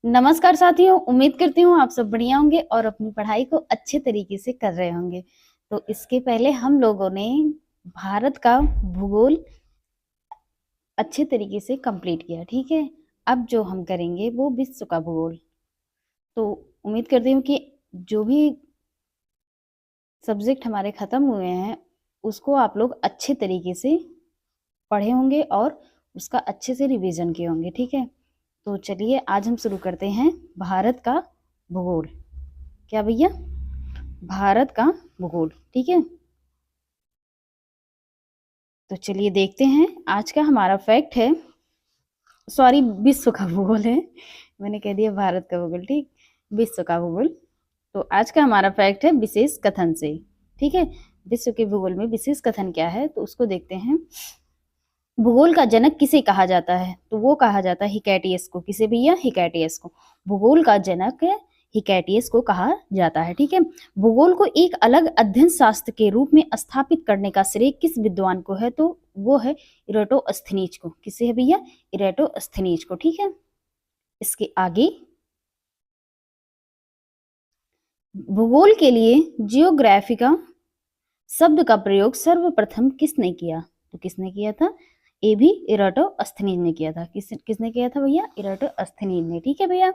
नमस्कार साथियों, उम्मीद करती हूँ आप सब बढ़िया होंगे और अपनी पढ़ाई को अच्छे तरीके से कर रहे होंगे। तो इसके पहले हम लोगों ने भारत का भूगोल अच्छे तरीके से कंप्लीट किया, ठीक है। अब जो हम करेंगे वो विश्व का भूगोल। तो उम्मीद करती हूँ कि जो भी सब्जेक्ट हमारे खत्म हुए हैं उसको आप लोग अच्छे तरीके से पढ़े होंगे और उसका अच्छे से रिवीजन किए होंगे, ठीक है। तो चलिए आज हम शुरू करते हैं भारत का भूगोल। क्या भैया? भारत का भूगोल, ठीक है। तो चलिए देखते हैं आज का हमारा फैक्ट है, सॉरी विश्व का भूगोल है, मैंने कह दिया भारत का भूगोल, ठीक। विश्व का भूगोल। तो आज का हमारा फैक्ट है विशेष कथन से, ठीक है। विश्व के भूगोल में विशेष कथन क्या है तो उसको देखते हैं। भूगोल का जनक किसे कहा जाता है तो वो कहा जाता है हिकैटियस को। किसे भैया? हिकैटियस को। भूगोल का जनक हिकैटियस को कहा जाता है, ठीक है। भूगोल को एक अलग अध्ययन शास्त्र के रूप में स्थापित करने का श्रेय किस विद्वान को है तो वो है इरेटोस्थनीज को। किसे है भैया? इरेटोस्थनीज को, ठीक है। इसके आगे भूगोल के लिए जियोग्राफिका शब्द का प्रयोग सर्वप्रथम किसने किया तो किसने किया था? ये भी इरेटोस्थनीज ने किया था। किसने किया था भैया? इरेटोस्थनीज ने, ठीक है भैया।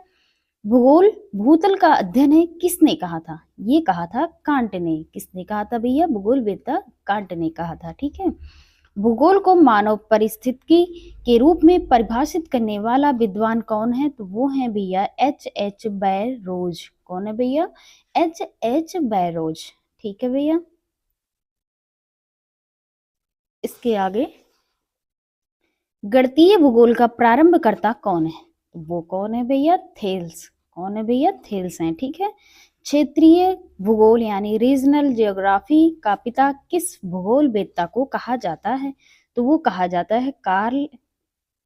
भूगोल भूतल का अध्ययन है किसने कहा था? ये कहा था कांट ने। किसने कहा था भैया? भूगोल वेत्ता कांट ने कहा था, ठीक है। भूगोल को मानव परिस्थिति के रूप में परिभाषित करने वाला विद्वान कौन है तो वो है भैया H.H. बैरोज। कौन है भैया? H.H. बैरोज, ठीक है भैया। इसके आगे गणितीय भूगोल का प्रारंभकर्ता कौन है? वो कौन है भैया? थेल्स। कौन है भैया? थेल्स हैं, ठीक है। क्षेत्रीय भूगोल यानी रीजनल जियोग्राफी का पिता किस भूगोल वेत्ता को कहा जाता है तो वो कहा जाता है कार्ल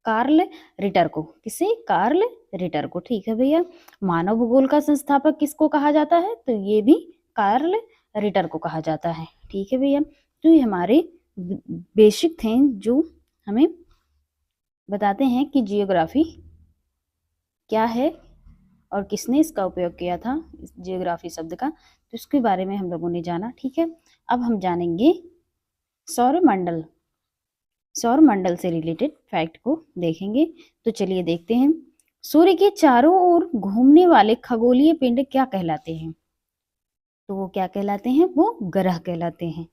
कार्ल रिटर को। किसे? कार्ल रिटर को, ठीक है भैया। मानव भूगोल का संस्थापक किसको कहा जाता है तो ये भी कार्ल रिटर को कहा जाता है, ठीक है भैया। तो ये हमारे बेसिक थे जो हमें बताते हैं कि जियोग्राफी क्या है और किसने इसका उपयोग किया था, इस जियोग्राफी शब्द का। तो इसके बारे में हम लोगों ने जाना, ठीक है। अब हम जानेंगे सौरमंडल। सौरमंडल से रिलेटेड फैक्ट को देखेंगे। तो चलिए देखते हैं। सूर्य के चारों ओर घूमने वाले खगोलीय पिंड क्या कहलाते हैं तो वो क्या कहलाते हैं? वो ग्रह कहलाते हैं।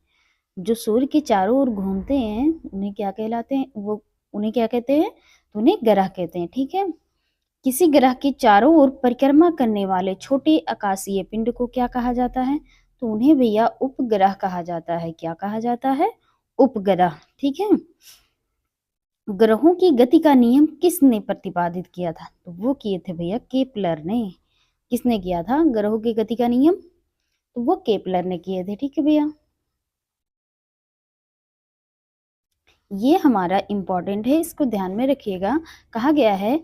जो सूर्य के चारों ओर घूमते हैं उन्हें क्या कहलाते हैं? वो उन्हें क्या कहते हैं तो उन्हें ग्रह कहते हैं, ठीक है। किसी ग्रह के चारों ओर परिक्रमा करने वाले छोटे आकाशीय पिंड को क्या कहा जाता है तो उन्हें भैया उपग्रह कहा जाता है। क्या कहा जाता है? उपग्रह, ठीक है। ग्रहों की गति का नियम किसने प्रतिपादित किया था तो वो किए थे भैया केपलर ने। किसने किया था ग्रहों की गति का नियम तो वो केपलर ने किए थे, ठीक है भैया। ये हमारा इंपॉर्टेंट है, इसको ध्यान में रखिएगा। कहा गया है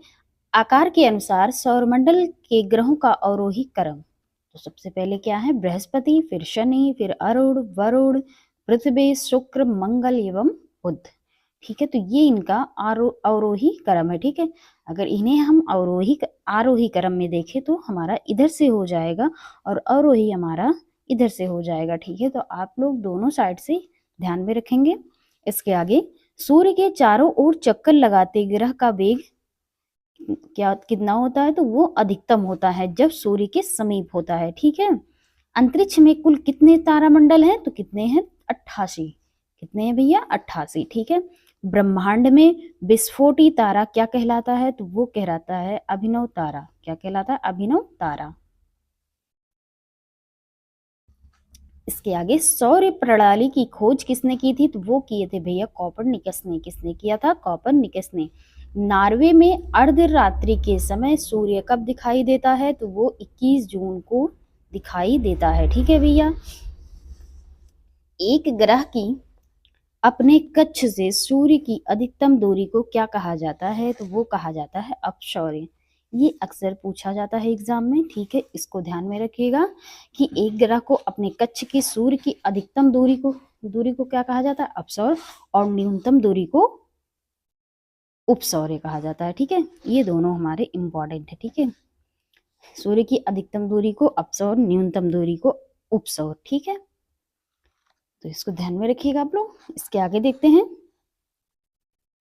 आकार के अनुसार सौरमंडल के ग्रहों का अवरोही क्रम। तो सबसे पहले क्या है? बृहस्पति, फिर शनि, फिर अरुण, वरुण, पृथ्वी, शुक्र, मंगल एवं बुध, ठीक है। तो ये इनका अवरोही क्रम है, ठीक है। अगर इन्हें हम आरोही क्रम में देखें तो हमारा इधर से हो जाएगा और अवरोही हमारा इधर से हो जाएगा, ठीक है। तो आप लोग दोनों साइड से ध्यान में रखेंगे। इसके आगे सूर्य के चारों ओर चक्कर लगाते ग्रह का वेग क्या कितना होता है तो वो अधिकतम होता है जब सूर्य के समीप होता है, ठीक है। अंतरिक्ष में कुल कितने तारामंडल हैं तो कितने हैं? 88। कितने हैं भैया? 88, ठीक है। ब्रह्मांड में विस्फोटी तारा क्या कहलाता है तो वो कहलाता है अभिनव तारा। क्या कहलाता है? अभिनव तारा। इसके आगे सौर प्रणाली की खोज किसने की थी तो वो किए थे भैया कॉपरनिकस ने। किसने किया था? कॉपरनिकस ने। नॉर्वे में अर्धरात्रि के समय सूर्य कब दिखाई देता है तो वो 21 जून को दिखाई देता है, ठीक है भैया। एक ग्रह की अपने कक्ष से सूर्य की अधिकतम दूरी को क्या कहा जाता है तो वो कहा जाता है अपसौर्य। ये अक्सर पूछा जाता है एग्जाम में, ठीक है। इसको ध्यान में रखिएगा कि एक ग्रह को अपने कक्ष की सूर्य की अधिकतम दूरी को क्या कहा जाता है? अपसौर, और न्यूनतम दूरी को उपसौर्य कहा जाता है, ठीक है। ये दोनों हमारे इंपॉर्टेंट है, ठीक है। सूर्य की अधिकतम दूरी को अपसौर, न्यूनतम दूरी को उपसौर। ठीक है, तो इसको ध्यान में रखिएगा आप लोग। इसके आगे देखते हैं,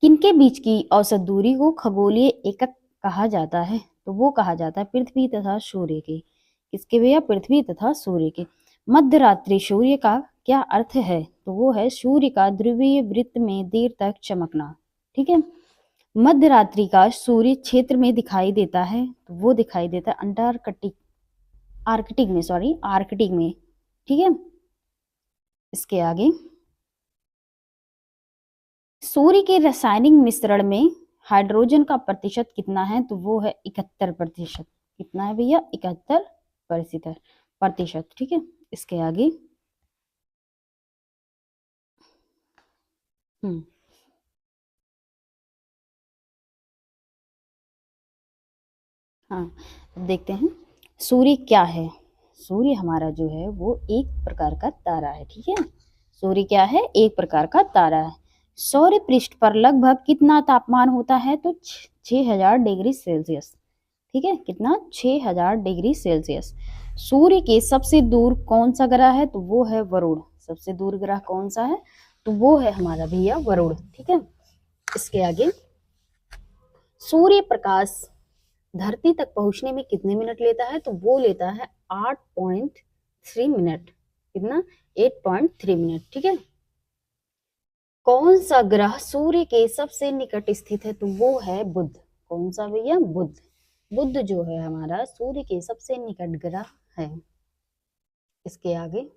किनके बीच की औसत दूरी को खगोलीय एकक कहा जाता है? तो वो कहा जाता है पृथ्वी तथा सूर्य के। किसके भैया? पृथ्वी तथा सूर्य के। मध्य रात्रि सूर्य का क्या अर्थ है? तो वो है सूर्य का ध्रुवीय वृत्त में देर तक चमकना। ठीक है, मध्य रात्रि का सूर्य क्षेत्र में दिखाई देता है, तो वो दिखाई देता है अंटार्कटिक, आर्कटिक में। ठीक है, इसके आगे, सूर्य के रासायनिक मिश्रण में हाइड्रोजन का प्रतिशत कितना है? तो वो है 71%। कितना है भैया? 71%। ठीक है, इसके आगे, हाँ, अब देखते हैं सूर्य क्या है। सूर्य हमारा जो है वो एक प्रकार का तारा है। ठीक है, सूर्य क्या है? एक प्रकार का तारा है। सौर पृष्ठ पर लगभग कितना तापमान होता है? तो 6000 डिग्री सेल्सियस। ठीक है, कितना? 6000 डिग्री सेल्सियस। सूर्य के सबसे दूर कौन सा ग्रह है? तो वो है वरुण। सबसे दूर ग्रह कौन सा है? तो वो है हमारा भैया वरुण। ठीक है, इसके आगे, सूर्य प्रकाश धरती तक पहुंचने में कितने मिनट लेता है? तो वो लेता है 8.3 मिनट। कितना? 8.3 मिनट। ठीक है, कौन सा ग्रह सूर्य के सबसे निकट स्थित है? तो वो है बुध। कौन सा भैया? बुध। बुध जो है हमारा सूर्य के सबसे निकट ग्रह है। इसके आगे,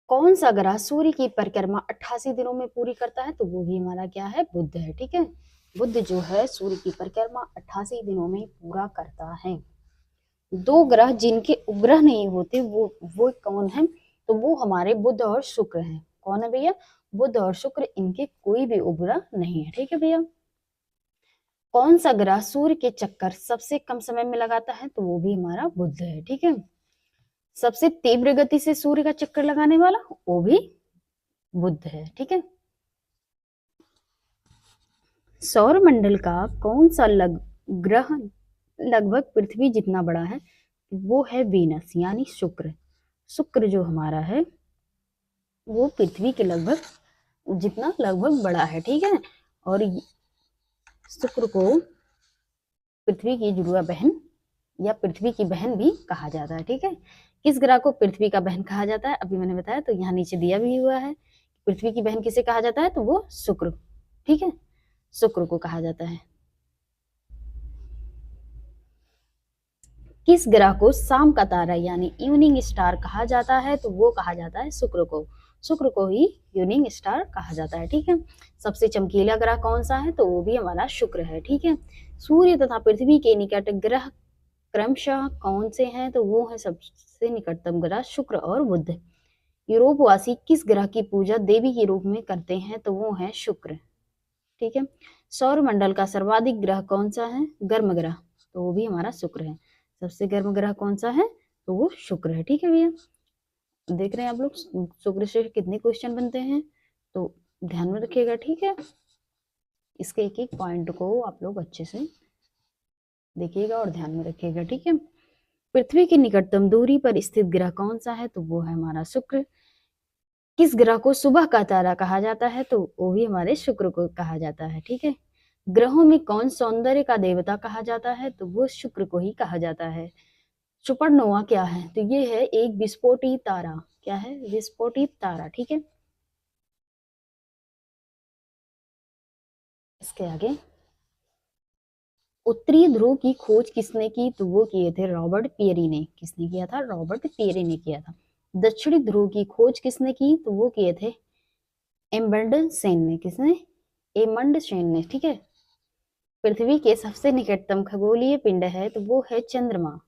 कौन सा ग्रह सूर्य की परिक्रमा 88 दिनों में पूरी करता है? तो वो भी हमारा क्या है? बुध है। ठीक है, बुध जो है सूर्य की परिक्रमा 88 दिनों में पूरा करता है। दो ग्रह जिनके उपग्रह नहीं होते वो कौन है? तो वो हमारे बुध और शुक्र हैं। कौन है भैया? बुध और शुक्र, इनके कोई भी उपग्रह नहीं है। ठीक है भैया, कौन सा ग्रह सूर्य के चक्कर सबसे कम समय में लगाता है? तो वो भी हमारा बुध है। ठीक है, सबसे तीव्र गति से सूर्य का चक्कर लगाने वाला वो भी बुध है। ठीक है, सौर मंडल का कौन सा ग्रह लगभग पृथ्वी जितना बड़ा है? वो है वीनस, यानी शुक्र। शुक्र जो हमारा है वो पृथ्वी के लगभग जितना लगभग बड़ा है। ठीक है, और शुक्र को पृथ्वी की जुड़वा बहन या पृथ्वी की बहन भी कहा जाता है। ठीक है, किस ग्रह को पृथ्वी का बहन कहा जाता है? अभी मैंने बताया, तो यहाँ नीचे दिया भी हुआ है। पृथ्वी की बहन किसे कहा जाता है? तो वो शुक्र। ठीक है, शुक्र को कहा जाता है। किस ग्रह को शाम का तारा यानी इवनिंग स्टार कहा जाता है? तो वो कहा जाता है शुक्र को। शुक्र को ही इवनिंग स्टार कहा जाता है। ठीक है, सबसे चमकीला ग्रह कौन सा है? तो वो भी हमारा शुक्र है। ठीक है, सूर्य तथा पृथ्वी के निकट ग्रह क्रमशः कौन से हैं? तो वो है सबसे निकटतम ग्रह शुक्र और बुध। यूरोपवासी किस ग्रह की पूजा देवी के रूप में करते हैं? तो वो है शुक्र। ठीक है, सौर मंडल का सर्वाधिक ग्रह कौन सा है? गर्म ग्रह, तो वो भी हमारा शुक्र है। सबसे गर्म ग्रह कौन सा है? तो वो शुक्र है। ठीक है भैया, देख रहे हैं आप लोग शुक्र से कितने क्वेश्चन बनते हैं, तो ध्यान में रखिएगा। ठीक है, इसके एक एक पॉइंट को आप लोग अच्छे से देखिएगा और ध्यान में रखिएगा। ठीक है, पृथ्वी की निकटतम दूरी पर स्थित ग्रह कौन सा है? तो वो है हमारा शुक्र। किस ग्रह को सुबह का तारा कहा जाता है? तो वो भी हमारे शुक्र को कहा जाता है। ठीक है, ग्रहों में कौन सौंदर्य का देवता कहा जाता है? तो वो शुक्र को ही कहा जाता है। सुपरनोवा क्या है? तो ये है एक विस्फोटी तारा। क्या है? विस्फोटित तारा। ठीक है, इसके आगे, उत्तरी ध्रुव की खोज किसने की? तो वो किए थे रॉबर्ट पियरी ने। किसने किया था? रॉबर्ट पियरी ने किया था। दक्षिणी ध्रुव की खोज किसने की? तो वो किए थे एम्बर्ड सेन ने। किसने? एमंड सेन ने। ठीक है, पृथ्वी के सबसे निकटतम खगोलीय पिंड है? तो वो है चंद्रमा।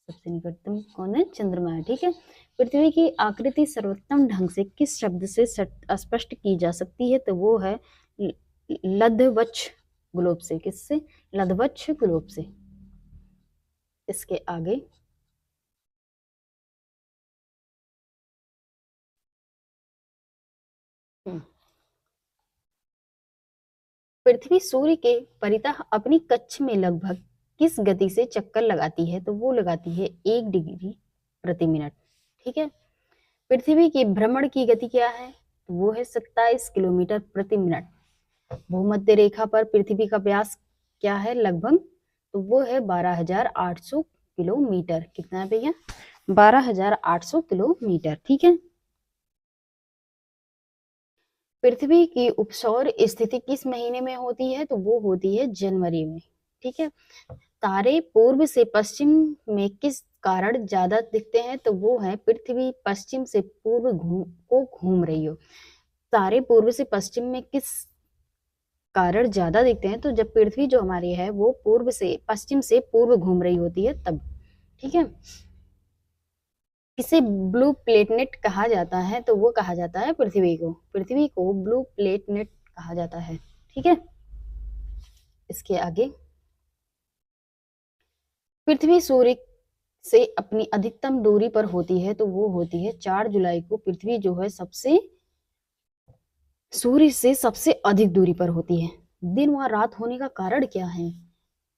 सबसे निकटतम कौन है? चंद्रमा है। ठीक है, पृथ्वी की आकृति सर्वोत्तम ढंग से किस शब्द से स्पष्ट की जा सकती है? तो वो है लध्वच्छ ग्लोब से। किससे? लध्वच्छ ग्लोब से। इसके आगे, पृथ्वी सूर्य के परितः अपनी कक्ष में लगभग किस गति से चक्कर लगाती है, तो वो लगाती है 1 डिग्री प्रति मिनट। ठीक है। पृथ्वी की भ्रमण की गति क्या है, तो वो है 27 किलोमीटर प्रति मिनट। भूमध्य रेखा पर पृथ्वी का व्यास क्या है लगभग, तो वो है 12,800 किलोमीटर। कितना है भैया, 12,800 किलोमीटर। ठीक है। पृथ्वी की उपसौर स्थिति किस महीने में होती है, तो वो होती है जनवरी में। ठीक है। तारे पूर्व से पश्चिम में किस कारण ज्यादा दिखते हैं, तो वो है पृथ्वी पश्चिम से पूर्व घूम रही हो। तारे पूर्व से पश्चिम में किस कारण ज्यादा दिखते हैं, तो जब पृथ्वी जो हमारी है वो पूर्व से पश्चिम से पूर्व घूम रही होती है तब। ठीक है। किसे ब्लू प्लेनेट कहा जाता है, तो वो कहा जाता है पृथ्वी को ब्लू प्लेनेट कहा जाता है। ठीक है। इसके आगे, पृथ्वी सूर्य से अपनी अधिकतम दूरी पर होती है, तो वो होती है 4 जुलाई को। पृथ्वी जो है सूर्य से सबसे अधिक दूरी पर होती है। दिन व रात होने का कारण क्या है,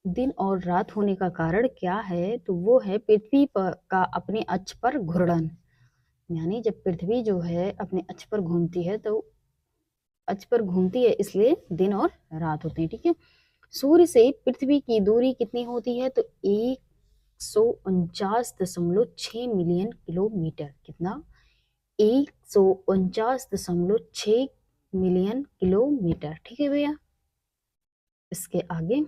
दिन और रात होने का कारण क्या है, तो वो है पृथ्वी पर का अपने अक्ष पर घूर्णन। यानी जब पृथ्वी जो है अपने अक्ष पर घूमती है, तो अक्ष पर घूमती है इसलिए दिन और रात होते हैं। ठीक है। सूर्य से पृथ्वी की दूरी कितनी होती है, तो 149.6 मिलियन किलोमीटर। कितना, 149.6 मिलियन किलोमीटर। ठीक है भैया। इसके आगे,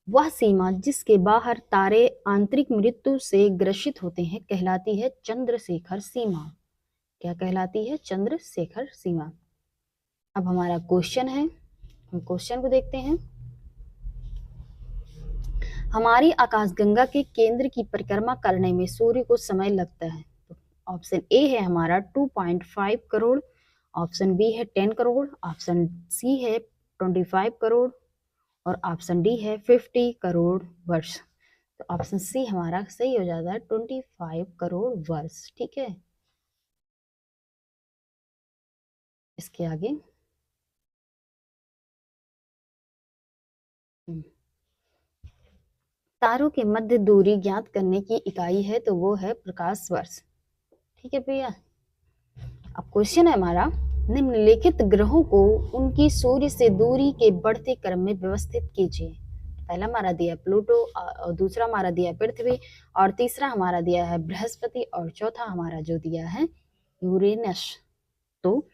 वह सीमा जिसके बाहर तारे आंतरिक मृत्यु से ग्रसित होते हैं कहलाती है चंद्रशेखर सीमा। क्या कहलाती है, चंद्रशेखर सीमा। अब हमारा क्वेश्चन है, हम क्वेश्चन को देखते हैं। हमारी आकाशगंगा के केंद्र की परिक्रमा करने में सूर्य को समय लगता है, तो ऑप्शन ए है हमारा 2.5 करोड़, ऑप्शन बी है 10 करोड़, ऑप्शन सी है 25 करोड़ और ऑप्शन डी है 50 करोड़ वर्ष। तो ऑप्शन सी हमारा सही हो जाता है 25 करोड़ वर्ष। ठीक है। इसके आगे, तारों के मध्य दूरी ज्ञात करने की इकाई है, तो वो है प्रकाश वर्ष। ठीक है भैया। अब क्वेश्चन है हमारा, निम्नलिखित ग्रहों को उनकी सूर्य से दूरी के बढ़ते क्रम में व्यवस्थित कीजिए। पहला हमारा दिया प्लूटो, और दूसरा हमारा दिया पृथ्वी, और तीसरा हमारा दिया है बृहस्पति, और चौथा हमारा जो दिया है यूरेनस। तो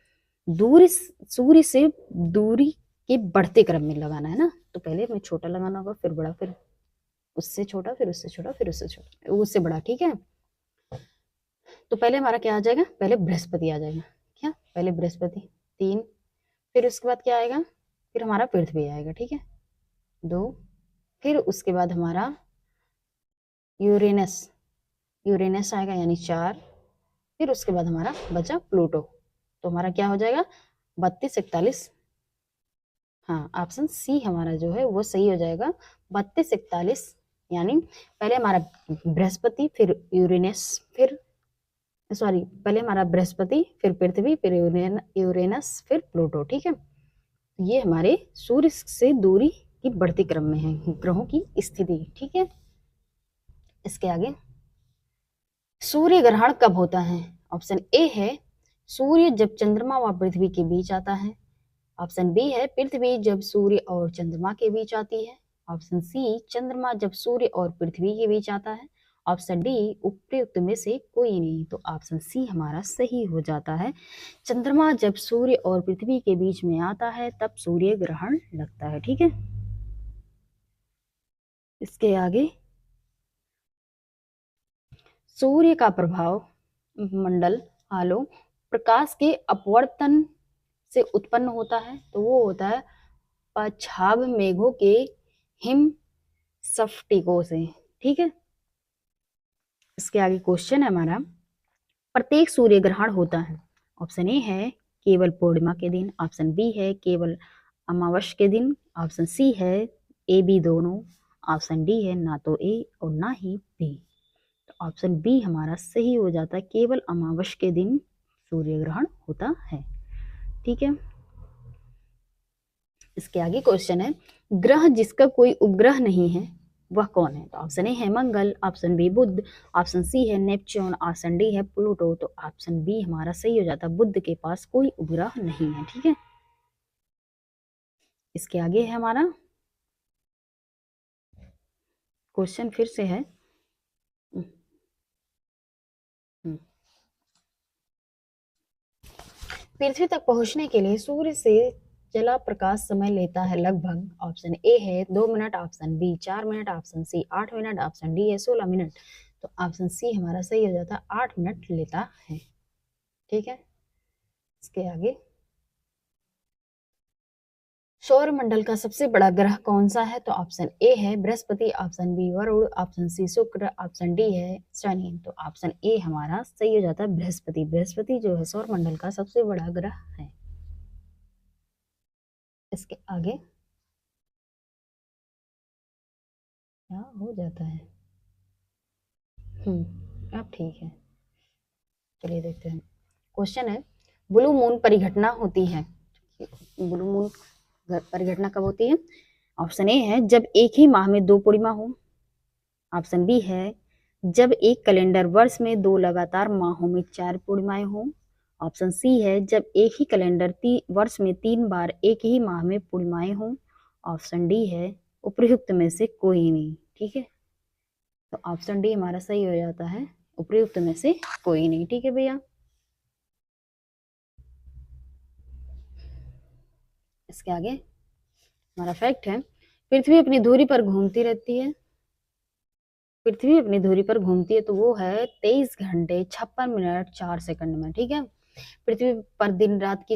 दूरी, सूर्य से दूरी के बढ़ते क्रम में लगाना है ना, तो पहले हमें छोटा लगाना होगा, फिर बड़ा, फिर उससे छोटा, फिर उससे छोटा, फिर उससे छोटा, उससे बड़ा। ठीक है। तो पहले हमारा क्या आ जाएगा, पहले बृहस्पति आ जाएगा। क्या, पहले बृहस्पति 3, फिर उसके बाद क्या आएगा, फिर हमारा पृथ्वी आएगा। ठीक है, 2, फिर उसके बाद हमारा यूरेनस, यूरेनस आएगा यानी 4, फिर उसके बाद हमारा बचा प्लूटो। तो हमारा क्या हो जाएगा, 32, 41। हाँ, ऑप्शन सी हमारा जो है वो सही हो जाएगा, 32, 41। यानी पहले हमारा बृहस्पति, फिर यूरेनस, फिर सॉरी, पहले हमारा बृहस्पति, फिर पृथ्वी, फिर यूरेनस, फिर प्लूटो। ठीक है। ये हमारे सूर्य से दूरी की बढ़ती क्रम में है ग्रहों की स्थिति। ठीक है। इसके आगे, सूर्य ग्रहण कब होता है। ऑप्शन ए है सूर्य जब चंद्रमा व पृथ्वी के बीच आता है, ऑप्शन बी है पृथ्वी जब सूर्य और चंद्रमा के बीच आती है, ऑप्शन सी चंद्रमा जब सूर्य और पृथ्वी के बीच आता है, ऑप्शन डी उपयुक्त में से कोई नहीं। तो ऑप्शन सी हमारा सही हो जाता है, चंद्रमा जब सूर्य और पृथ्वी के बीच में आता है तब सूर्य ग्रहण लगता है। ठीक है। इसके आगे, सूर्य का प्रभाव मंडल आलो प्रकाश के अपवर्तन से उत्पन्न होता है, तो वो होता है पछाव मेघों के हिम स्फटिकों से। ठीक है। इसके आगे क्वेश्चन है हमारा, प्रत्येक सूर्य ग्रहण होता है। ऑप्शन ए है केवल पूर्णिमा के दिन, ऑप्शन बी है केवल अमावस्या के दिन, ऑप्शन सी है ए बी दोनों, ऑप्शन डी है ना तो ए और ना ही बी। तो ऑप्शन बी हमारा सही हो जाता है, केवल अमावस्या के दिन सूर्य ग्रहण होता है। ठीक है। इसके आगे क्वेश्चन है, ग्रह जिसका कोई उपग्रह नहीं है वह कौन है? तो ऑप्शन ए है मंगल, ऑप्शन बी बुध, ऑप्शन सी है नेपच्यून, ऑप्शन डी है प्लूटो। तो ऑप्शन बी हमारा सही हो जाता है, बुध के पास कोई उपग्रह नहीं है। ठीक है, इसके आगे है हमारा क्वेश्चन फिर से है, पृथ्वी तक पहुंचने के लिए सूर्य से जला प्रकाश समय लेता है लगभग। ऑप्शन ए है 2 minute, option B 4 minute, option C 8 minute, option D है 16 मिनट। तो ऑप्शन सी हमारा सही हो जाता है, 8 मिनट लेता है। ठीक है, इसके आगे, सौर मंडल का सबसे बड़ा ग्रह कौन सा है? तो ऑप्शन ए है Brihaspati, option B Varun, option C Shukra, option D है शनि। तो ऑप्शन ए हमारा सही हो जाता है बृहस्पति। बृहस्पति जो है सौर मंडल का सबसे बड़ा ग्रह है। इसके आगे क्या हो जाता है? अब ठीक है, चलिए देखते हैं। क्वेश्चन है, ब्लू मून परिघटना होती है, ब्लू मून परिघटना कब होती है? ऑप्शन ए है जब एक ही माह में 2 पूर्णिमा हो, ऑप्शन बी है जब एक कैलेंडर वर्ष में 2 लगातार माहों में 4 पूर्णिमाएं हो, ऑप्शन सी है जब एक ही कैलेंडर वर्ष में 3 बार एक ही माह में पूर्णिमाएं हो, ऑप्शन डी है उपयुक्त में से कोई नहीं। ठीक है, तो ऑप्शन डी हमारा सही हो जाता है, उपयुक्त में से कोई नहीं। ठीक है भैया, इसके आगे हमारा फैक्ट है, पृथ्वी अपनी धुरी पर घूमती रहती है, पृथ्वी अपनी धुरी पर घूमती है तो वो है 23 घंटे 56 मिनट 4 सेकंड में। ठीक है, पृथ्वी पर दिन रात की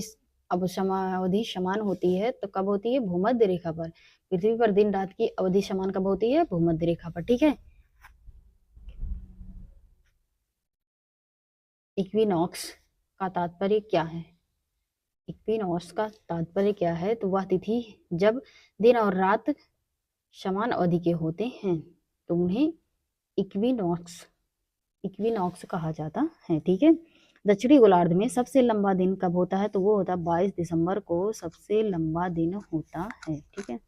अवधि समान होती है तो कब होती है? भूमध्य रेखा पर। पृथ्वी पर दिन रात की अवधि समान कब होती है? भूमध्य रेखा पर। ठीक है, इक्विनॉक्स का तात्पर्य क्या है? इक्विनॉक्स का तात्पर्य क्या है? तो वह तिथि जब दिन और रात समान अवधि के होते हैं तो उन्हें इक्विनॉक्स इक्विनॉक्स कहा जाता है। ठीक है, दक्षिणी गोलार्ध में सबसे लंबा दिन कब होता है? तो वो होता है 22 दिसंबर को सबसे लंबा दिन होता है। ठीक है,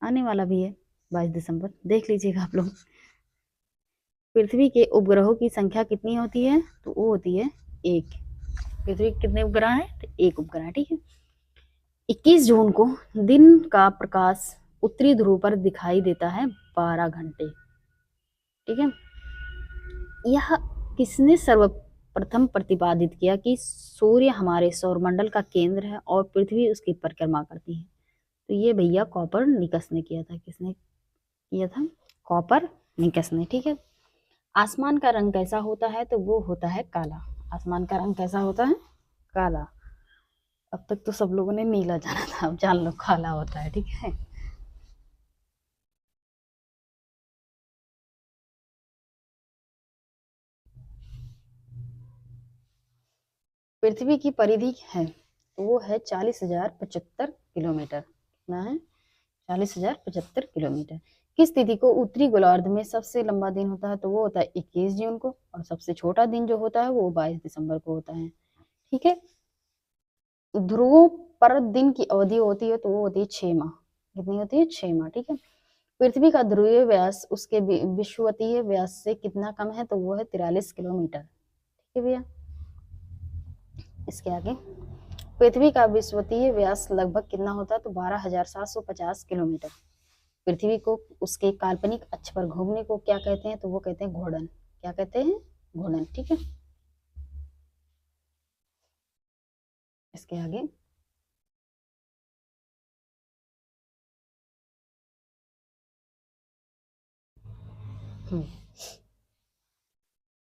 आने वाला भी है 22 दिसंबर, देख लीजिएगा आप लोग। पृथ्वी के उपग्रहों की संख्या कितनी होती है? तो वो होती है 1। पृथ्वी के कितने उपग्रह हैं? तो 1 उपग्रह है। ठीक है, 21 जून को दिन का प्रकाश उत्तरी ध्रुव पर दिखाई देता है 12 घंटे। ठीक है, यह किसने सर्वप्रथम प्रतिपादित किया कि सूर्य हमारे सौरमंडल का केंद्र है और पृथ्वी उसकी परिक्रमा करती है? तो ये भैया कॉपरनिकस ने किया था। किसने किया था? कॉपरनिकस ने। ठीक है, आसमान का रंग कैसा होता है? तो वो होता है काला। आसमान का रंग कैसा होता है? काला। अब तक तो सब लोगों ने नीला जाना था, अब जान लो काला होता है। ठीक है, पृथ्वी की परिधि है तो वो है 40,075 किलोमीटर। कितना है? 40,075 किलोमीटर। किस तिथि को उत्तरी गोलार्ध में सबसे लंबा दिन होता है? तो वो होता है 21 जून को, और सबसे छोटा दिन जो होता है वो 22 दिसंबर को होता है। ठीक है, ध्रुवों पर दिन की अवधि होती है तो वो होती है 6 माह। कितनी होती है? 6 माह। ठीक है, पृथ्वी का ध्रुवीय व्यास उसके विषुवतीय व्यास से कितना कम है? तो वो है 43 किलोमीटर। ठीक है भैया, इसके आगे, पृथ्वी का विषुवतीय व्यास लगभग कितना होता है? तो 12,750 किलोमीटर। पृथ्वी को उसके काल्पनिक अक्ष पर घूमने को क्या कहते हैं? तो वो कहते हैं घूर्णन। क्या कहते हैं? घूर्णन। ठीक है, इसके आगे,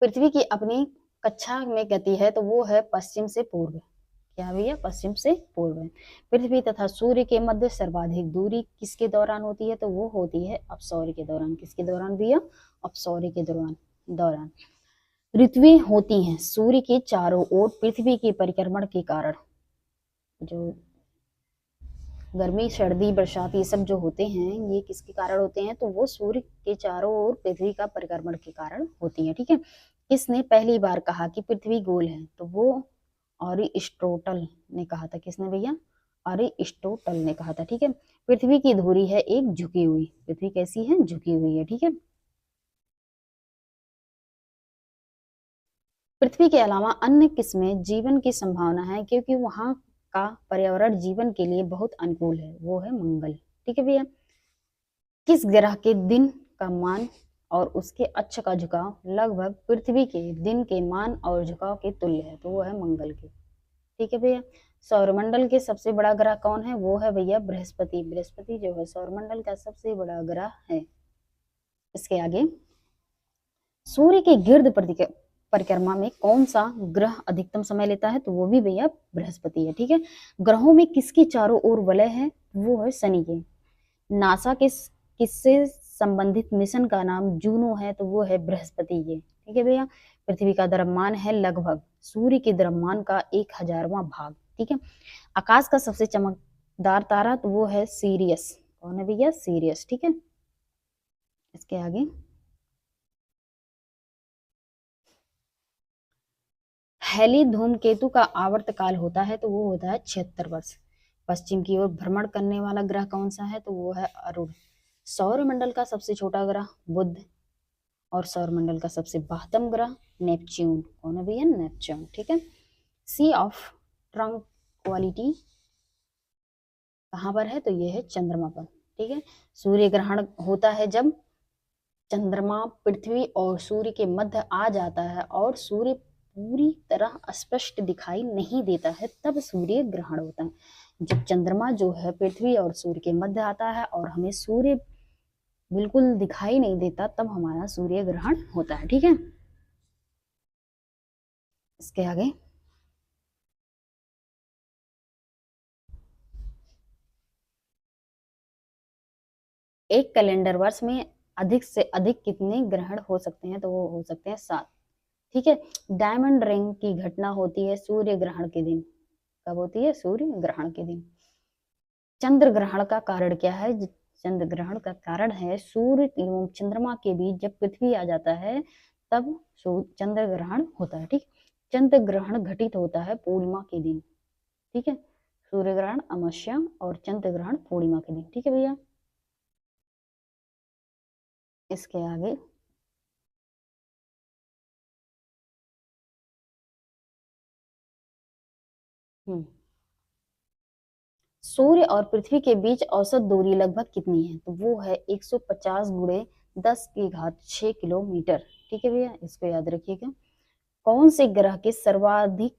पृथ्वी की अपनी कक्षा में गति है तो वो है पश्चिम से पूर्व। क्या भैया? पश्चिम से पूर्व। पृथ्वी तथा सूर्य के मध्य सर्वाधिक दूरी किसके दौरान होती है? तो वो होती है अपसौर्य के दौरान। किसके दौरान भैया? अपसौर्य के दौरान ऋतुएं होती हैं सूर्य के चारों ओर पृथ्वी के परिक्रमण के कारण। जो गर्मी, सर्दी, बरसात ये सब जो होते हैं ये किसके कारण होते हैं? तो वो सूर्य के चारों ओर पृथ्वी का परिक्रमण के कारण होती है। ठीक है, किसने पहली बार कहा कि पृथ्वी गोल है? तो वो अरिस्टोटल ने कहा था। किसने भैया? अरिस्टोटल ने कहा था, ठीक है। पृथ्वी की धुरी है एक झुकी हुई, पृथ्वी कैसी है, झुकी हुई है, ठीक है। पृथ्वी के अलावा अन्य किसमें जीवन की संभावना है, क्योंकि वहां का पर्यावरण जीवन के लिए बहुत अनुकूल है, वो है मंगल, ठीक है भैया। किस ग्रह के दिन का मान और उसके अक्ष का झुकाव लगभग पृथ्वी के दिन के मान और झुकाव के तुल्य है, तो वो है मंगल के, ठीक है भैया। सौरमंडल के सबसे बड़ा ग्रह कौन है, वो है भैया बृहस्पति, बृहस्पति जो है सौरमंडल का सबसे बड़ा ग्रह है। इसके आगे, सूर्य के गिर्द परिक्रमा में कौन सा ग्रह अधिकतम समय लेता है, तो वो भी भैया बृहस्पति है, ठीक है। ग्रहों में किसकी चारों ओर वलय है, वो है शनि के। नासा के किससे संबंधित मिशन का नाम जूनो है, तो वो है बृहस्पति के, ठीक है भैया। पृथ्वी का द्रव्यमान है लगभग सूर्य के द्रव्यमान का 1000वां भाग, ठीक है। आकाश का सबसे चमकदार तारा, तो वो है सीरियस, कौन है भैया, सीरियस, ठीक है। इसके आगे, हैली धूमकेतु का आवर्तकाल होता है, तो वो होता है 76 वर्ष। पश्चिम की ओर भ्रमण करने वाला ग्रह कौन सा है, तो वो है अरुण। सौरमंडल का सबसे छोटा ग्रह बुध, और सौरमंडल का सबसे बाह्यतम ग्रह नेपच्यून, कौन है भैया, नेपच्यून, ठीक है। सी ऑफ ट्रंक्वालिटी कहाँ पर है, तो ये है चंद्रमा पर, ठीक है। सूर्य ग्रहण होता है जब चंद्रमा पृथ्वी और सूर्य के मध्य आ जाता है और सूर्य पूरी तरह स्पष्ट दिखाई नहीं देता है, तब सूर्य ग्रहण होता है। जब चंद्रमा जो है पृथ्वी और सूर्य के मध्य आता है और हमें सूर्य बिल्कुल दिखाई नहीं देता, तब हमारा सूर्य ग्रहण होता है, ठीक है। इसके आगे, एक कैलेंडर वर्ष में अधिक से अधिक कितने ग्रहण हो सकते हैं, तो वो हो सकते हैं 7, ठीक है। डायमंड रिंग की घटना होती है सूर्य ग्रहण के दिन, कब होती है, सूर्य ग्रहण के दिन। चंद्र ग्रहण का कारण क्या है, चंद्र ग्रहण का कारण है सूर्य एवं चंद्रमा के बीच जब पृथ्वी आ जाता है, तब चंद्र ग्रहण होता है, ठीक। चंद्र ग्रहण घटित होता है पूर्णिमा के दिन, ठीक है। सूर्य ग्रहण अमावस्या और चंद्र ग्रहण पूर्णिमा के दिन, ठीक है भैया। इसके आगे, सूर्य और पृथ्वी के बीच औसत दूरी लगभग कितनी है, तो वो है 150 गुणे 10 की घात 6 किलोमीटर, ठीक है भैया, इसको याद रखिएगा। कौन से ग्रह के सर्वाधिक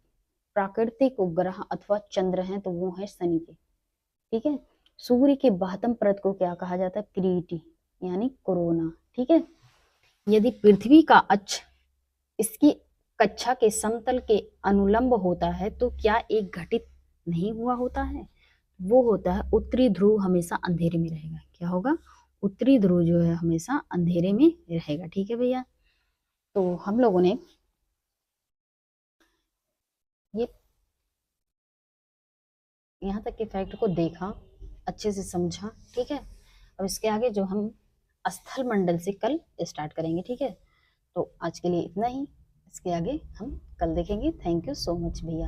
प्राकृतिक उपग्रह अथवा चंद्र हैं, तो वो है शनि के, ठीक है। सूर्य के बाह्यतम परत को क्या कहा जाता है, क्रीटी यानी कोरोना, ठीक है। यदि पृथ्वी का अक्ष इसकी कक्षा के समतल के अनुलंब होता है, तो क्या एक घटित नहीं हुआ होता है, वो होता है उत्तरी ध्रुव हमेशा अंधेरे में रहेगा, क्या होगा, उत्तरी ध्रुव जो है हमेशा अंधेरे में रहेगा, ठीक है भैया। तो हम लोगों ने ये यहाँ तक के फैक्ट को देखा, अच्छे से समझा, ठीक है। अब इसके आगे जो हम स्थल मंडल से कल स्टार्ट करेंगे, ठीक है। तो आज के लिए इतना ही, इसके आगे हम कल देखेंगे। थैंक यू सो मच भैया।